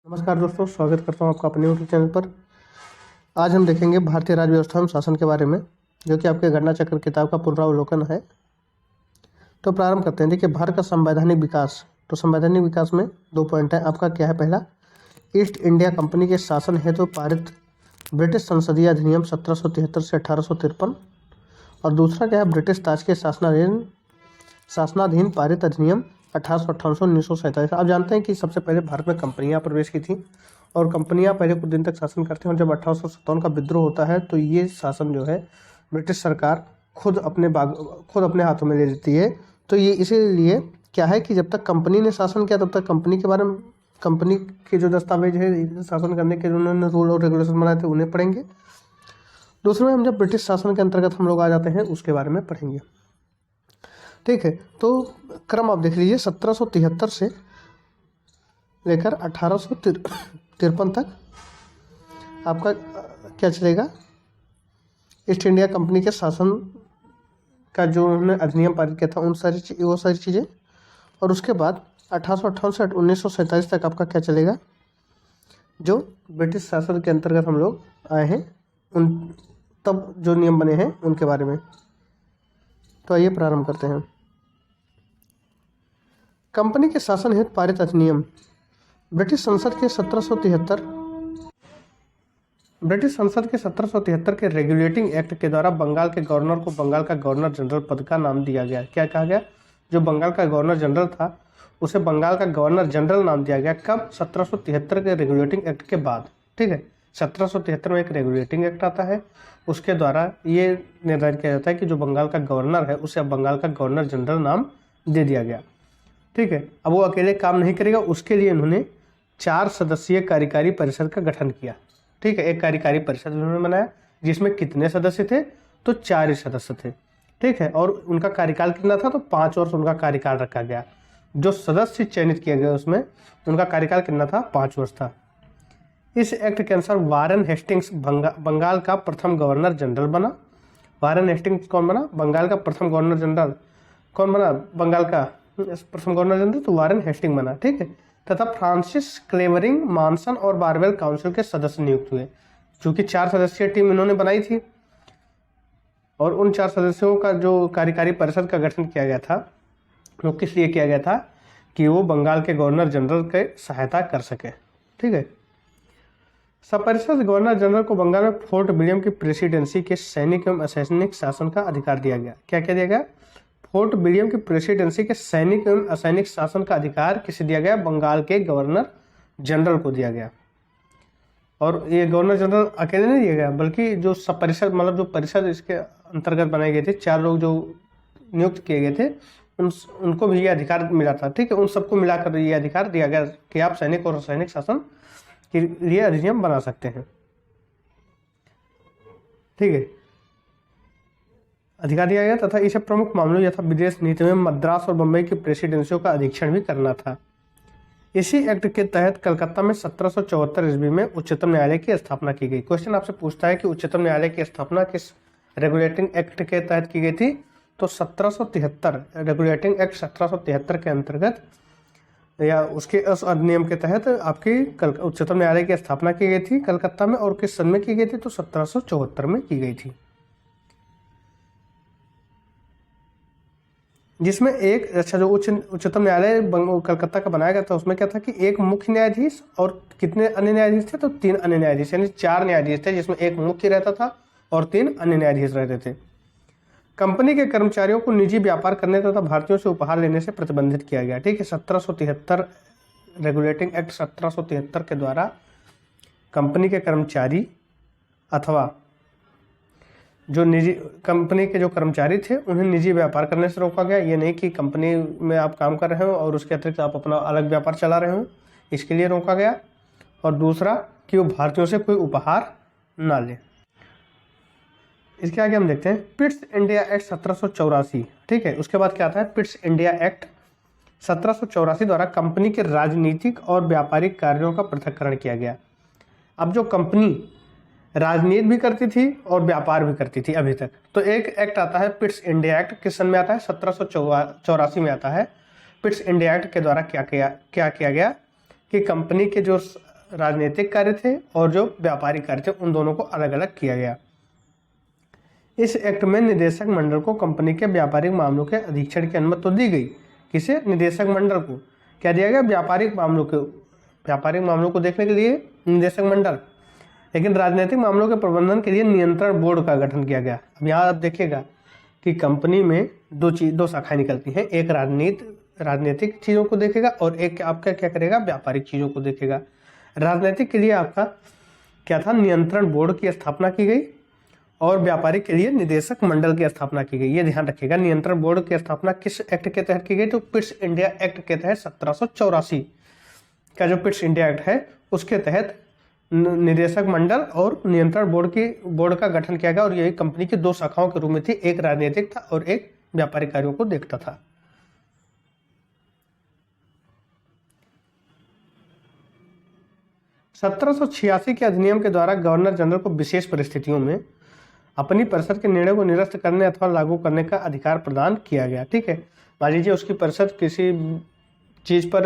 नमस्कार दोस्तों, स्वागत करता हूं आपका अपने यूट्यूब चैनल पर। आज हम देखेंगे भारतीय राज्य व्यवस्था एवं शासन के बारे में, जो कि आपके घटना चक्र किताब का पुनरावलोकन है। तो प्रारंभ करते हैं। देखिए, भारत का संवैधानिक विकास। तो संवैधानिक विकास में 2 पॉइंट है। आपका क्या है? पहला, ईस्ट इंडिया कंपनी के शासन हेतु पारित ब्रिटिश संसदीय अधिनियम 1773 से 1853, और दूसरा क्या है? ब्रिटिश ताज के शासनाधीन पारित अधिनियम 1858 से 1947। आप जानते हैं कि सबसे पहले भारत में कंपनियां प्रवेश की थी, और कंपनियां पहले कुछ दिन तक शासन करती हैं, और जब 1857 का विद्रोह होता है तो ये शासन जो है ब्रिटिश सरकार खुद अपने हाथों में ले लेती है। तो ये इसीलिए क्या है कि जब तक कंपनी ने शासन किया तब तक कंपनी के बारे में, कंपनी के जो दस्तावेज है शासन करने के, उन्होंने रूल और रेगुलेशन बनाए थे, उन्हें पढ़ेंगे। दूसरे में हम जब ब्रिटिश शासन के अंतर्गत हम लोग आ जाते हैं, उसके बारे में पढ़ेंगे। ठीक है, तो क्रम आप देख लीजिए। 1773 से लेकर 1853 तक आपका क्या चलेगा? ईस्ट इंडिया कंपनी के शासन का जो उन्होंने अधिनियम पारित किया था, वो सारी चीज़ें। और उसके बाद 1858 से 1947 तक आपका क्या चलेगा? जो ब्रिटिश शासन के अंतर्गत हम लोग आए हैं, उन तब जो नियम बने हैं उनके बारे में। तो आइए प्रारंभ करते हैं। कंपनी के शासन हेतु पारित अधिनियम। ब्रिटिश संसद के 1773 के रेगुलेटिंग एक्ट के द्वारा बंगाल के गवर्नर को बंगाल का गवर्नर जनरल पद का नाम दिया गया। क्या कहा गया? जो बंगाल का गवर्नर जनरल था उसे बंगाल का गवर्नर जनरल नाम दिया गया। कब? 1773 के रेगुलेटिंग एक्ट के बाद। ठीक है, 1773 में एक रेगुलेटिंग एक्ट आता है, उसके द्वारा ये निर्धारित किया जाता है कि जो बंगाल का गवर्नर है उसे अब बंगाल का गवर्नर जनरल नाम दे दिया गया। ठीक है, अब वो अकेले काम नहीं करेगा, उसके लिए उन्होंने 4 सदस्यीय कार्यकारी परिषद का गठन किया। ठीक है, एक कार्यकारी परिषद उन्होंने बनाया जिसमें कितने सदस्य थे? तो 4 ही सदस्य थे। ठीक है, और उनका कार्यकाल कितना था? तो 5 वर्ष उनका कार्यकाल रखा गया। जो सदस्य चयनित किए गए उसमें उनका कार्यकाल कितना था? 5 वर्ष था। इस एक्ट के अनुसार वारेन हेस्टिंग्स बंगाल का प्रथम गवर्नर जनरल बना। वारेन हेस्टिंग्स कौन बना? बंगाल का प्रथम गवर्नर जनरल। कौन बना बंगाल का प्रथम गवर्नर जनरल? तो वारेन हेस्टिंग बना। ठीक है, तथा फ्रांसिस क्लेवरिंग मानसन और बारवेल काउंसिल के सदस्य नियुक्त हुए। चूंकि 4 सदस्यीय टीम इन्होंने बनाई थी, और उन 4 सदस्यों का जो कार्यकारी परिषद का गठन किया गया था वो किस लिए किया गया था? कि वो बंगाल के गवर्नर जनरल के सहायता कर सके। ठीक है, सपरिषद गवर्नर जनरल को बंगाल में फोर्ट विलियम की प्रेसिडेंसी के सैनिक एवं असैनिक शासन का अधिकार दिया गया। क्या क्या दिया गया? फोर्ट विलियम की प्रेसिडेंसी के सैनिक एवं असैनिक शासन का अधिकार किसे दिया गया? बंगाल के गवर्नर जनरल को दिया गया। और ये गवर्नर जनरल अकेले नहीं दिया गया, बल्कि जो सपरिषद, मतलब जो परिषद इसके अंतर्गत बनाए गए थे, 4 लोग जो नियुक्त किए गए थे, उनको भी ये अधिकार मिला था। ठीक है, उन सबको मिलाकर ये अधिकार दिया गया कि आप सैनिक और असैनिक शासन के लिए अधिनियम बना सकते हैं। ठीक है, अधिकार दिया गया तथा इसे प्रमुख मामलों यथा विदेश नीति में मद्रास और बंबई की प्रेसिडेंसियों का अधीक्षण भी करना था। इसी एक्ट के तहत कलकत्ता में 1774 ईस्वी में उच्चतम न्यायालय की स्थापना की गई। क्वेश्चन आपसे पूछता है कि उच्चतम न्यायालय की स्थापना किस रेगुलेटिंग एक्ट के तहत की गई थी? तो 1773 रेगुलेटिंग एक्ट 1773 के अंतर्गत या उसके उस अधिनियम के तहत आपकी उच्चतम न्यायालय की स्थापना की गई थी कलकत्ता में। और किस सन में की गई थी? तो 1774 में की गई थी, जिसमें एक जो उच्चतम न्यायालय कलकत्ता का बनाया गया था उसमें क्या था कि एक मुख्य न्यायाधीश और कितने अन्य न्यायाधीश थे? तो 3 अन्य न्यायाधीश, यानी 4 न्यायाधीश थे, जिसमें एक मुख्य रहता था और 3 अन्य न्यायाधीश रहते थे। कंपनी के कर्मचारियों को निजी व्यापार करने तथा भारतीयों से उपहार लेने से प्रतिबंधित किया गया। ठीक है, 1773 रेगुलेटिंग एक्ट 1773 के द्वारा कंपनी के कर्मचारी अथवा जो निजी कंपनी के जो कर्मचारी थे उन्हें निजी व्यापार करने से रोका गया। ये नहीं कि कंपनी में आप काम कर रहे हो और उसके अतिरिक्त आप अपना अलग व्यापार चला रहे हो, इसके लिए रोका गया। और दूसरा कि वो भारतीयों से कोई उपहार ना ले। इसके आगे हम देखते हैं पिट्स इंडिया एक्ट 1784। ठीक है, उसके बाद क्या आता है? पिट्स इंडिया एक्ट 1784 द्वारा कंपनी के राजनीतिक और व्यापारिक कार्यों का पृथक्करण किया गया। अब जो कंपनी राजनीति भी करती थी और व्यापार भी करती थी अभी तक, तो एक एक्ट आता है पिट्स इंडिया एक्ट। किस सन में आता है? 1784 में आता है। पिट्स इंडिया एक्ट के द्वारा क्या किया गया कि कंपनी के जो राजनीतिक कार्य थे और जो व्यापारिक कार्य थे उन दोनों को अलग अलग किया गया। इस एक्ट में निदेशक मंडल को कंपनी के व्यापारिक मामलों के अधीक्षण की अनुमति तो दी गई। किसे? निदेशक मंडल को। क्या दिया गया? व्यापारिक मामलों को देखने के लिए निदेशक मंडल। लेकिन राजनीतिक मामलों के प्रबंधन के लिए नियंत्रण बोर्ड का गठन किया गया। अब यहाँ आप देखिएगा कि कंपनी में दो शाखाएं निकलती हैं, एक राजनीतिक चीज़ों को देखेगा और एक आपका क्या करेगा? व्यापारिक चीज़ों को देखेगा। राजनीतिक के लिए आपका क्या था? नियंत्रण बोर्ड की स्थापना की गई और व्यापारिक के लिए निदेशक मंडल की स्थापना की गई। ये ध्यान रखिएगा। नियंत्रण बोर्ड की स्थापना किस एक्ट के तहत की गई? तो पिट्स इंडिया एक्ट के तहत 1784 का जो पिट्स इंडिया एक्ट है उसके तहत निदेशक मंडल और नियंत्रण बोर्ड का गठन किया गया और यही कंपनी की दो शाखाओं के रूप में थी, एक राजनीतिक था और एक व्यापारिक कार्यों को देखता था। (1786) के अधिनियम के द्वारा गवर्नर जनरल को विशेष परिस्थितियों में अपनी परिषद के निर्णय को निरस्त करने अथवा लागू करने का अधिकार प्रदान किया गया। ठीक है, मान लीजिए उसकी परिषद किसी चीज पर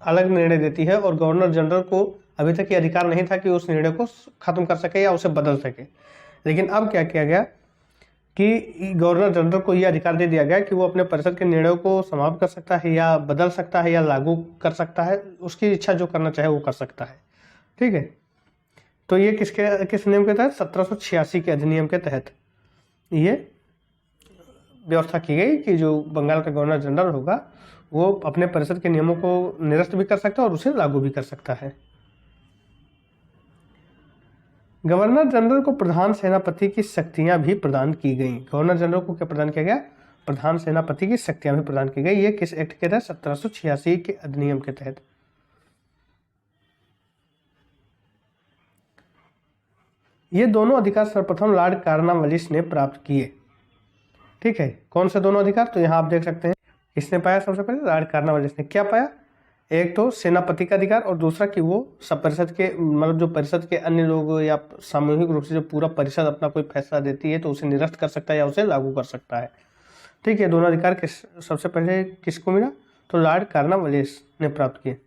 अलग निर्णय देती है और गवर्नर जनरल को अभी तक ये अधिकार नहीं था कि उस निर्णय को खत्म कर सके या उसे बदल सके। लेकिन अब क्या किया गया कि गवर्नर जनरल को यह अधिकार दे दिया गया कि वो अपने परिषद के निर्णयों को समाप्त कर सकता है या बदल सकता है या लागू कर सकता है, उसकी इच्छा जो करना चाहे वो कर सकता है। ठीक है, तो ये किस नियम के तहत? 1786 के अधिनियम के तहत ये व्यवस्था की गई कि जो बंगाल का गवर्नर जनरल होगा वो अपने परिषद के नियमों को निरस्त भी कर सकता है और उसे लागू भी कर सकता है। गवर्नर जनरल को प्रधान सेनापति की शक्तियां भी प्रदान की गई। गवर्नर जनरल को क्या प्रदान किया गया? प्रधान सेनापति की शक्तियां भी प्रदान की गई। ये किस एक्ट के तहत? 1786 के अधिनियम के तहत। ये दोनों अधिकार सर्वप्रथम लॉर्ड कॉर्नवालिस ने प्राप्त किए। ठीक है, कौन से दोनों अधिकार? तो यहाँ आप देख सकते हैं किसने पाया? सबसे पहले लॉर्ड कॉर्नवालिस ने। क्या पाया? एक तो सेनापति का अधिकार और दूसरा कि वो सब परिषद के मतलब जो परिषद के अन्य लोग या सामूहिक रूप से जो पूरा परिषद अपना कोई फैसला देती है तो उसे निरस्त कर सकता है या उसे लागू कर सकता है। ठीक है, दोनों अधिकार सबसे पहले किसको मिला? तो लॉर्ड कॉर्नवालिस ने प्राप्त किए।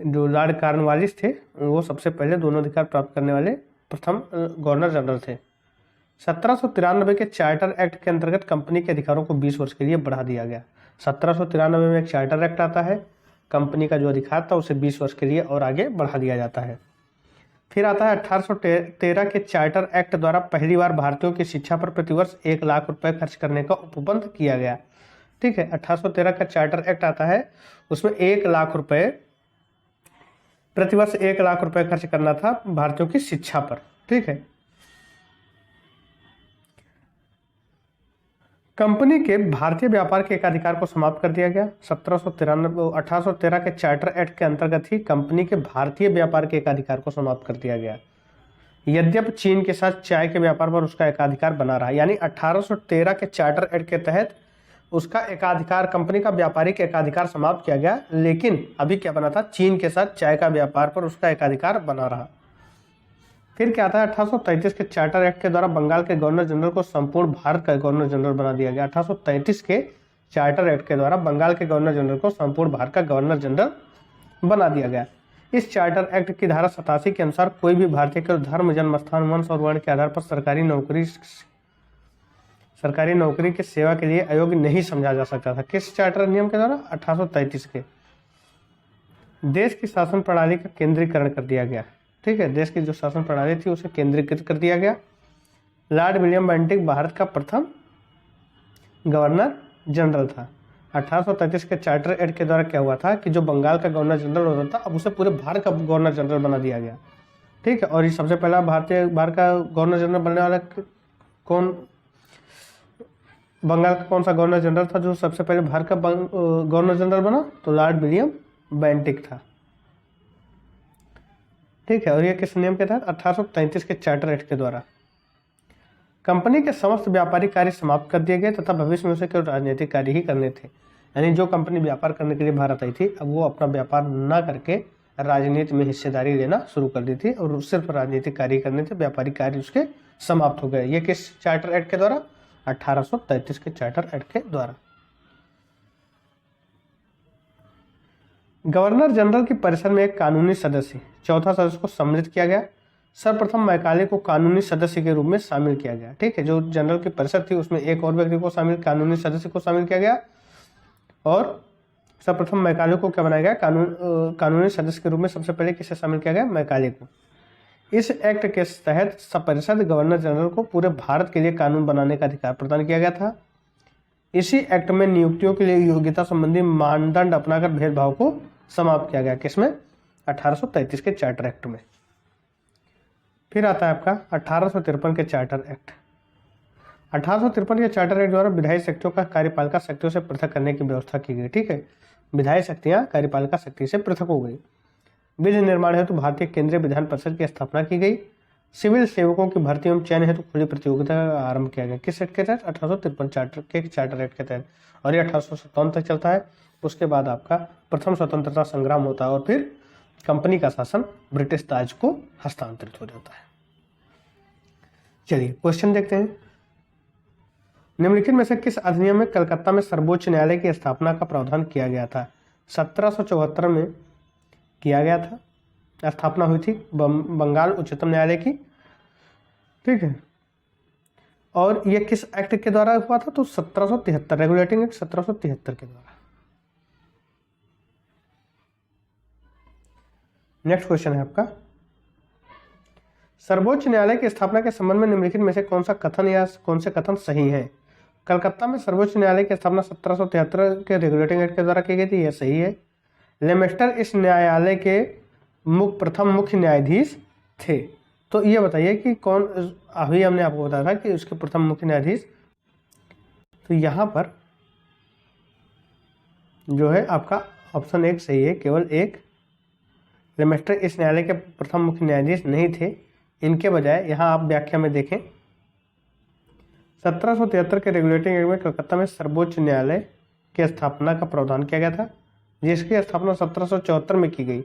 जो लॉर्ड कॉर्नवालिस थे वो सबसे पहले दोनों अधिकार प्राप्त करने वाले प्रथम गवर्नर जनरल थे। 1793 के चार्टर एक्ट के अंतर्गत कंपनी के अधिकारों को 20 वर्ष के लिए बढ़ा दिया गया। 1793 में एक चार्टर एक्ट आता है, कंपनी का जो अधिकार था उसे 20 वर्ष के लिए और आगे बढ़ा दिया जाता है। फिर आता है 1813 के चार्टर एक्ट द्वारा पहली बार भारतीयों की शिक्षा पर प्रतिवर्ष 1 लाख रुपए खर्च करने का उपबंध किया गया। ठीक है, 1813 का चार्टर एक्ट आता है, उसमें 1 लाख रुपए प्रतिवर्ष 1 लाख रुपए खर्च करना था भारतीयों की शिक्षा पर। ठीक है, कंपनी के भारतीय व्यापार के एकाधिकार को समाप्त कर दिया गया। 1813 के चार्टर एक्ट के अंतर्गत ही कंपनी के भारतीय व्यापार के एकाधिकार को समाप्त कर दिया गया। यद्यपि चीन के साथ चाय के व्यापार पर उसका एकाधिकार बना रहा, यानी 1813 के चार्टर एक्ट के तहत उसका एकाधिकार, कंपनी का व्यापारिक एकाधिकार समाप्त किया गया, लेकिन अभी क्या बना था? चीन के साथ चाय का व्यापार पर उसका एकाधिकार बना रहा। फिर क्या आता है? 1833 के चार्टर एक्ट के द्वारा बंगाल के गवर्नर जनरल को संपूर्ण भारत का गवर्नर जनरल बना दिया गया। 1833 के चार्टर एक्ट के द्वारा बंगाल के गवर्नर जनरल को संपूर्ण भारत का गवर्नर जनरल बना दिया गया। इस चार्टर एक्ट की धारा 87 के अनुसार कोई भी भारतीय के धर्म, जन्म स्थान, वंश और वर्ण के आधार पर सरकारी नौकरी की सेवा के लिए अयोग्य नहीं समझा जा सकता था। किस चार्टर नियम के द्वारा? 1833 के। देश की शासन प्रणाली का केंद्रीकरण कर दिया गया। ठीक है, देश की जो शासन प्रणाली थी उसे केंद्रीकृत कर दिया गया। लॉर्ड विलियम बेंटिक भारत का प्रथम गवर्नर जनरल था। 1833 के चार्टर एक्ट के द्वारा क्या हुआ था कि जो बंगाल का गवर्नर जनरल होता था अब उसे पूरे भारत का गवर्नर जनरल बना दिया गया। ठीक है, और ये सबसे पहला भारत का गवर्नर जनरल बनने वाला कौन? बंगाल का कौन सा गवर्नर जनरल था जो सबसे पहले भारत का गवर्नर जनरल बना? तो लॉर्ड विलियम बेंटिक था। ठीक है, और ये किस नियम के तहत? 1833 के चार्टर एक्ट के द्वारा। कंपनी के समस्त व्यापारिक कार्य समाप्त कर दिए गए तथा भविष्य में उसे केवल राजनीतिक कार्य ही करने थे। यानी जो कंपनी व्यापार करने के लिए भारत आई थी अब वो अपना व्यापार न करके राजनीति में हिस्सेदारी लेना शुरू कर दी थी और सिर्फ राजनीतिक कार्य करने थे, व्यापारिक कार्य उसके समाप्त हो गए। ये किस चार्टर एक्ट के द्वारा? 1833 के चार्टर एक्ट के द्वारा। गवर्नर जनरल की परिषद में एक कानूनी सदस्य, चौथा सदस्य को सम्मिलित किया गया। सर्वप्रथम मैकाले को कानूनी सदस्य के रूप में शामिल किया गया। ठीक है, जो जनरल की परिषद थी उसमें एक और व्यक्ति को शामिल, कानूनी सदस्य को शामिल किया गया और सर्वप्रथम मैकाले को क्या बनाया गया, कानूनी सदस्य के रूप में सबसे पहले किसे शामिल किया गया, मैकाले को। इस एक्ट के तहत परिषद गवर्नर जनरल को पूरे भारत के लिए कानून बनाने का अधिकार प्रदान किया गया था। इसी एक्ट में नियुक्तियों के लिए योग्यता संबंधी मानदंड अपनाकर भेदभाव को समाप्त किया गया। किसमें, 1833 के चार्टर एक्ट में। फिर आता है आपका 1853 के चार्टर एक्ट। 1853 के चार्टर एक्ट द्वारा विधायी शक्तियों का कार्यपालिका शक्तियों से पृथक करने की व्यवस्था की गई। ठीक है, विधायी शक्तियां कार्यपालिका शक्ति से पृथक हो गई। विधि निर्माण हेतु भारतीय केंद्रीय विधान परिषद की स्थापना की गई। सिविल सेवकों की भर्ती एवं चयन हेतु खुली प्रतियोगिता का आरंभ किया गया। किस एक्ट के तहत, 1853 चार्टर एक्ट के तहत, और ये 1857 तक चलता है। उसके बाद आपका प्रथम स्वतंत्रता संग्राम होता है और फिर कंपनी का शासन ब्रिटिश ताज को हस्तांतरित हो जाता है। चलिए क्वेश्चन देखते हैं। निम्नलिखित में से किस अधिनियम में कलकत्ता में सर्वोच्च न्यायालय की स्थापना का प्रावधान किया गया था? 1774 में किया गया था, स्थापना हुई थी बंगाल उच्चतम न्यायालय की। ठीक है, और यह किस एक्ट के द्वारा हुआ था? तो 1773, रेगुलेटिंग एक्ट 1773 के द्वारा। नेक्स्ट क्वेश्चन है आपका, सर्वोच्च न्यायालय की स्थापना के संबंध में निम्नलिखित में से कौन सा कथन या कौन से कथन सही है? कलकत्ता में सर्वोच्च न्यायालय की स्थापना 1773 के रेगुलेटिंग एक्ट के द्वारा की गई थी, यह सही है। लेमेस्टर इस न्यायालय के प्रथम मुख्य न्यायाधीश थे। तो ये बताइए कि कौन, अभी हमने आपको बताया था कि उसके प्रथम मुख्य न्यायाधीश, तो यहाँ पर जो है आपका ऑप्शन एक सही है, केवल एक। लेमेस्टर इस न्यायालय के प्रथम मुख्य न्यायाधीश नहीं थे, इनके बजाय यहाँ आप व्याख्या में देखें 1773 के रेगुलेटिंग एक्ट में कलकत्ता में सर्वोच्च न्यायालय की स्थापना का प्रावधान किया गया था, जिसकी स्थापना 1774 में की गई।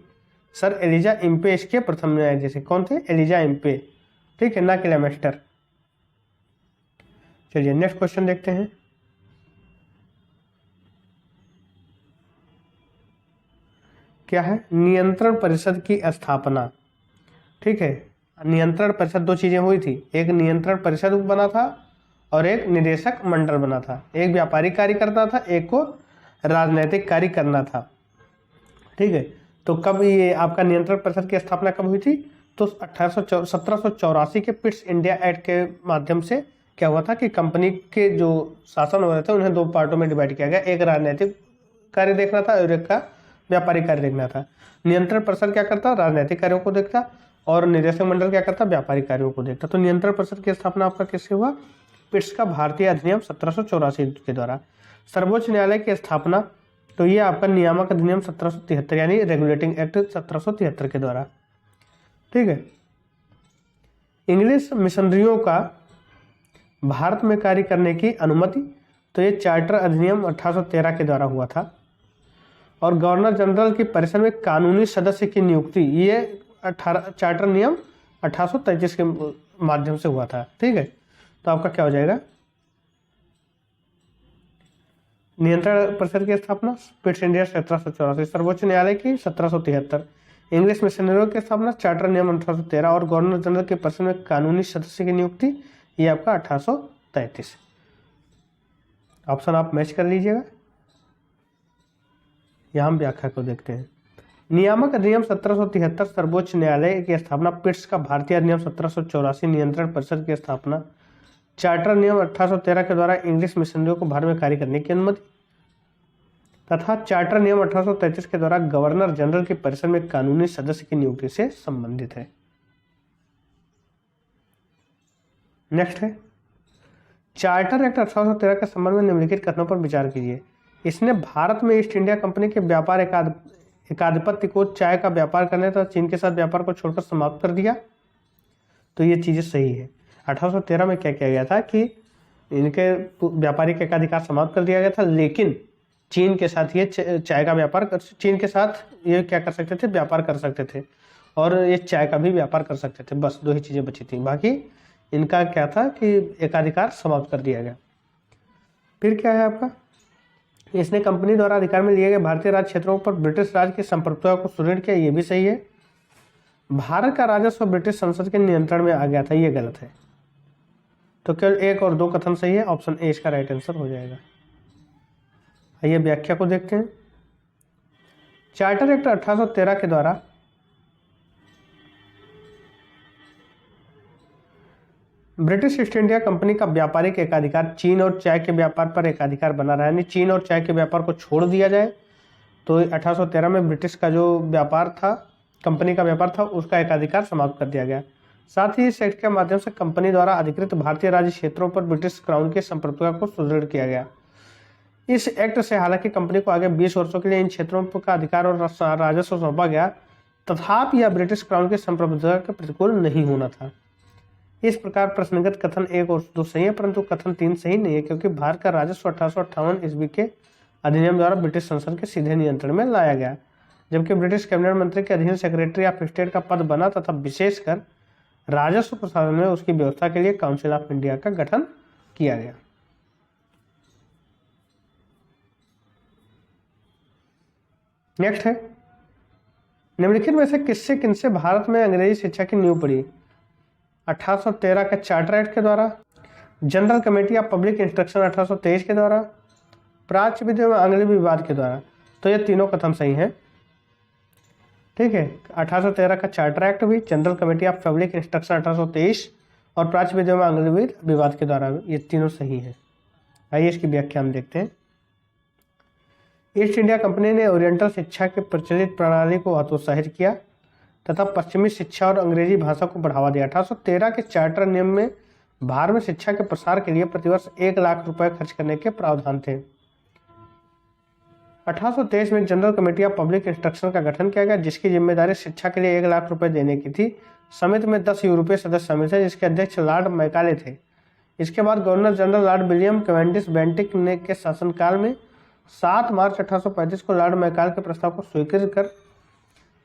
सर एलिजा इम्पे इसके प्रथम न्यायाधीश। कौन थे? Elijah Impey. ठीक है, ना कि लेमेस्टर। चलिए नेक्स्ट क्वेश्चन देखते हैं। क्या है? नियंत्रण परिषद की स्थापना। ठीक है, नियंत्रण परिषद, दो चीजें हुई थी, एक नियंत्रण परिषद बना था और एक निदेशक मंडल बना था। एक व्यापारिक कार्य करना था, एक को राजनैतिक कार्य करना था। ठीक है, तो कब ये आपका नियंत्रण परिषद की स्थापना कब हुई थी? तो 1784 के पिट्स इंडिया एक्ट के माध्यम से क्या हुआ था कि कंपनी के जो शासन हो रहे थे उन्हें दो पार्टों में डिवाइड किया गया। एक राजनैतिक कार्य देखना था और एक का व्यापारिक कार्य देखना था। नियंत्रण परिषद क्या करता? राजनैतिक कार्यों को देखता और निदेशक मंडल क्या करता? व्यापारिक कार्यों को देखता। तो नियंत्रण परिषद की स्थापना आपका किससे हुआ? पिट्स का भारतीय अधिनियम 1784 के द्वारा। सर्वोच्च न्यायालय की स्थापना, तो ये आपका नियामक अधिनियम 1773 यानी रेगुलेटिंग एक्ट 1773 के द्वारा। ठीक है, इंग्लिश मिशनरियों का भारत में कार्य करने की अनुमति, तो ये चार्टर अधिनियम 1813 के द्वारा हुआ था। और गवर्नर जनरल की परिषद में कानूनी सदस्य की नियुक्ति, ये चार्टर नियम 1833 के माध्यम से हुआ था। ठीक है, तो आपका क्या हो जाएगा? नियंत्रण परिषद की स्थापना पिट्स इंडिया 1784, सर्वोच्च न्यायालय की 1773, इंग्लिश मिशनरियों की स्थापना चार्टर नियम 1813 और गवर्नर जनरल की परिषद में कानूनी सदस्य की नियुक्ति, ये आपका 1833। ऑप्शन आप मैच कर लीजिएगा। यहाँ हम व्याख्या को देखते हैं। नियामक अधिनियम 1773, सर्वोच्च न्यायालय की स्थापना, पिट्स का भारतीय अधिनियम 1784, नियंत्रण परिषद की स्थापना, चार्टर नियम 1813 के द्वारा इंग्लिश मिशनरियों को भारत में कार्य करने की अनुमति तथा चार्टर नियम 1833 के द्वारा गवर्नर जनरल की परिषद में कानूनी सदस्य की नियुक्ति से संबंधित है। नेक्स्ट है, चार्टर एक्ट 1813 के संबंध में निम्नलिखित कथनों पर विचार कीजिए। इसने भारत में ईस्ट इंडिया कंपनी के व्यापार एकाधिपत्य को चाय का व्यापार करने तथा चीन के साथ व्यापार को छोड़कर समाप्त कर दिया। तो ये चीजें सही है। 1813 में क्या किया गया था कि इनके व्यापारिक एकाधिकार समाप्त कर दिया गया था, लेकिन चीन के साथ ये चाय का व्यापार चीन के साथ ये क्या कर सकते थे? व्यापार कर सकते थे और ये चाय का भी व्यापार कर सकते थे। बस दो ही चीजें बची थी, बाकी इनका क्या था कि एकाधिकार समाप्त कर दिया गया। फिर क्या है आपका इसने कंपनी द्वारा अधिकार में लिए गए भारतीय राज्य क्षेत्रों पर ब्रिटिश राज की संप्रभुता को सुदृढ़ किया, ये भी सही है। भारत का राजस्व ब्रिटिश संसद के नियंत्रण में आ गया था, ये गलत है। तो केवल 1 और 2 कथन सही है, ऑप्शन ए इसका राइट आंसर हो जाएगा। आइए व्याख्या को देखते हैं। चार्टर एक्ट 1813 के द्वारा ब्रिटिश ईस्ट इंडिया कंपनी का व्यापारिक एकाधिकार चीन और चाय के व्यापार पर एकाधिकार बना रहा है, यानी चीन और चाय के व्यापार को छोड़ दिया जाए। तो 1813 में ब्रिटिश का जो व्यापार था, कंपनी का व्यापार था, उसका एकाधिकार समाप्त कर दिया गया। साथ ही इस एक्ट के माध्यम से कंपनी द्वारा अधिकृत भारतीय राज्य क्षेत्रों पर ब्रिटिश क्राउन की संप्रभुता को सुदृढ़ किया गया। इस एक्ट से हालांकि कंपनी को आगे 20 वर्षों के लिए इन क्षेत्रों का अधिकार और राजस्व सौंपा गया, तथापि यह ब्रिटिश क्राउन की संप्रभुता के प्रतिकूल नहीं होना था। इस प्रकार प्रश्नगत कथन 1 और 2 सही है, परंतु कथन 3 सही नहीं है, क्योंकि भारत का राजस्व 1858 ईस्वी के अधिनियम द्वारा ब्रिटिश संसद के सीधे नियंत्रण में लाया गया, जबकि ब्रिटिश कैबिनेट मंत्री के अधीन सेक्रेटरी ऑफ स्टेट का पद बना तथा विशेषकर राजस्व प्रशासन में उसकी व्यवस्था के लिए काउंसिल ऑफ इंडिया का गठन किया गया। नेक्स्ट है, निम्नलिखित में से किससे किनसे भारत में अंग्रेजी शिक्षा की नींव पड़ी? 1813 के चार्टर एक्ट के द्वारा, general committee of public instruction 1823 के द्वारा, प्राच्य विद्या में अंग्रेजी विवाद के द्वारा। तो ये तीनों कथन सही हैं। ठीक है, 1813 का चार्टर एक्ट भी, general committee of public instruction 1823 और प्राच्य विद्या में अंग्रेजी विवाद के द्वारा, ये तीनों सही हैं। आइए इसकी व्याख्या हम देखते हैं। ईस्ट इंडिया कंपनी ने ओरिएंटल शिक्षा के प्रचलित प्रणाली को हतोत्साहित किया तथा पश्चिमी शिक्षा और अंग्रेजी भाषा को बढ़ावा दिया। 1813 के चार्टर नियम में भारत में शिक्षा के प्रसार के लिए प्रतिवर्ष 1 लाख रुपए खर्च करने के प्रावधान थे। 1823 में general committee of public instruction का गठन किया गया, जिसकी जिम्मेदारी शिक्षा के लिए 1 लाख रुपए देने की थी। समिति में 10 यूरोपीय सदस्य शामिल थे, जिसके अध्यक्ष लॉर्ड मैकाले थे। इसके बाद governor general Lord William Cavendish Bentinck ने के शासनकाल में 7 मार्च 1835 को लॉर्ड मैकाले के प्रस्ताव को स्वीकृत कर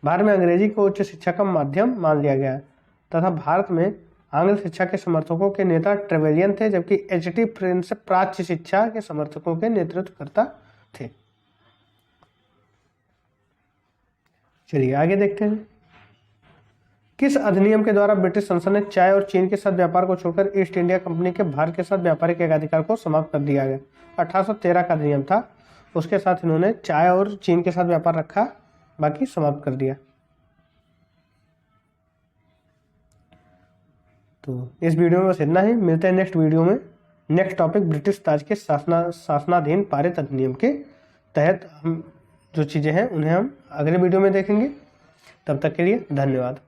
भारत में अंग्रेजी को उच्च शिक्षा का माध्यम मान लिया गया तथा भारत में आंग्ल शिक्षा के समर्थकों के नेता ट्रेवेलियन थे, जबकि एच.टी. प्रिंस प्राच्य शिक्षा के समर्थकों के नेतृत्व करता थे। चलिए आगे देखते हैं। किस अधिनियम के द्वारा ब्रिटिश संसद ने चाय और चीन के साथ व्यापार को छोड़कर ईस्ट इंडिया कंपनी के भारत के साथ व्यापारिक एकाधिकार को समाप्त कर दिया गया? 1813 का अधिनियम था, उसके साथ इन्होंने चाय और चीन के साथ व्यापार रखा, बाकी समाप्त कर दिया। तो इस वीडियो में बस इतना ही। मिलते हैं नेक्स्ट वीडियो में। नेक्स्ट टॉपिक ब्रिटिश ताज के शासनाधीन पारित अधिनियम के तहत हम जो चीज़ें हैं उन्हें हम अगले वीडियो में देखेंगे। तब तक के लिए धन्यवाद।